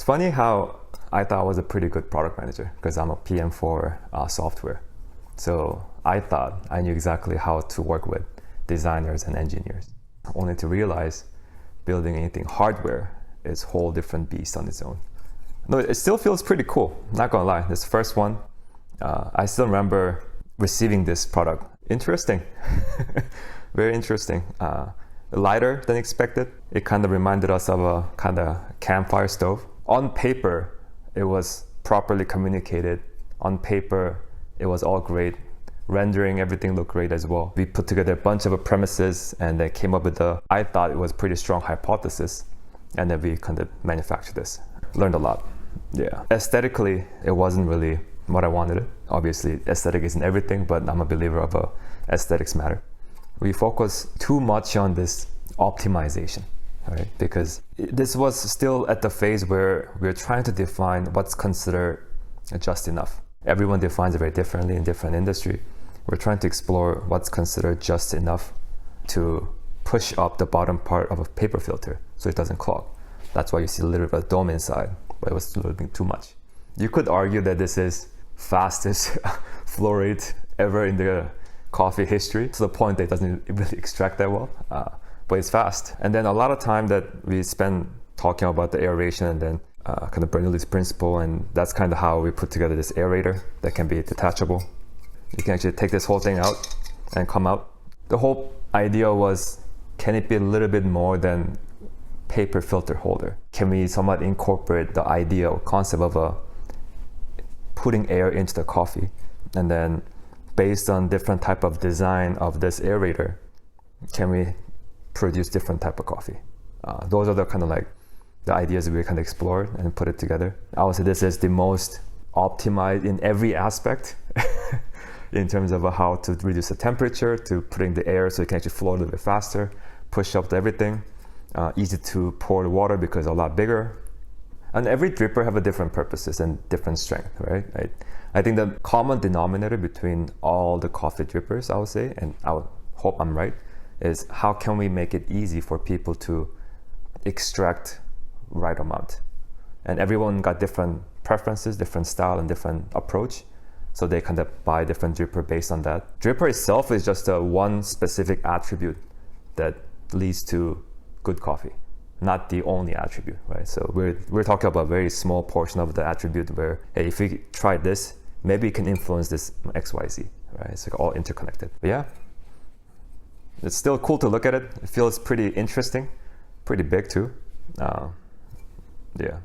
funny how I thought I was a pretty good product manager because I'm a PM for software. So I thought I knew exactly how to work with designers and engineers, only to realize building anything hardware is a whole different beast on its own. No, it still feels pretty cool, not gonna lie. This first one, I still remember receiving this product. Interesting, very interesting. Lighter than expected. It kind of reminded us of a kind of campfire stove. On paper, it was properly communicated. On paper, it was all great. Rendering, everything looked great as well. We put together a bunch of premises and then came up with I thought it was pretty strong hypothesis. And then we kind of manufactured this. Learned a lot. Yeah. Aesthetically, it wasn't really what I wanted. Obviously, aesthetic isn't everything, but I'm a believer of aesthetics matter. We focus too much on this optimization, right? Because this was still at the phase where we're trying to define what's considered just enough. Everyone defines it very differently in different industry. We're trying to explore what's considered just enough to push up the bottom part of a paper filter so it doesn't clog. That's why you see a little bit of a dome inside, but it was a little bit too much. You could argue that this is fastest flow rate ever in the coffee history, to the point that it doesn't really extract that well, but it's fast. And then a lot of time that we spend talking about the aeration and then kind of Bernoulli's principle, and that's kind of how we put together this aerator that can be detachable. You can actually take this whole thing out and come out. The whole idea was, can it be a little bit more than paper filter holder? Can we somewhat incorporate the idea or concept of putting air into the coffee, and then based on different type of design of this aerator, can we produce different type of coffee? Those are the kind of like the ideas we kind of explored and put it together. I would say this is the most optimized in every aspect in terms of how to reduce the temperature, to putting the air so it can actually flow a little bit faster, push up to everything. Easy to pour the water because a lot bigger. And every dripper have a different purposes and different strength, right? I think the common denominator between all the coffee drippers, I would say, and I would hope I'm right, is how can we make it easy for people to extract right amount? And everyone got different preferences, different style and different approach. So they kind of buy different dripper based on that. Dripper itself is just one specific attribute that leads to good coffee, not the only attribute, right? So we're talking about a very small portion of the attribute where, hey, if we try this, maybe it can influence this XYZ, right? It's like all interconnected. But yeah, it's still cool to look at it. It feels pretty interesting, pretty big too. Yeah.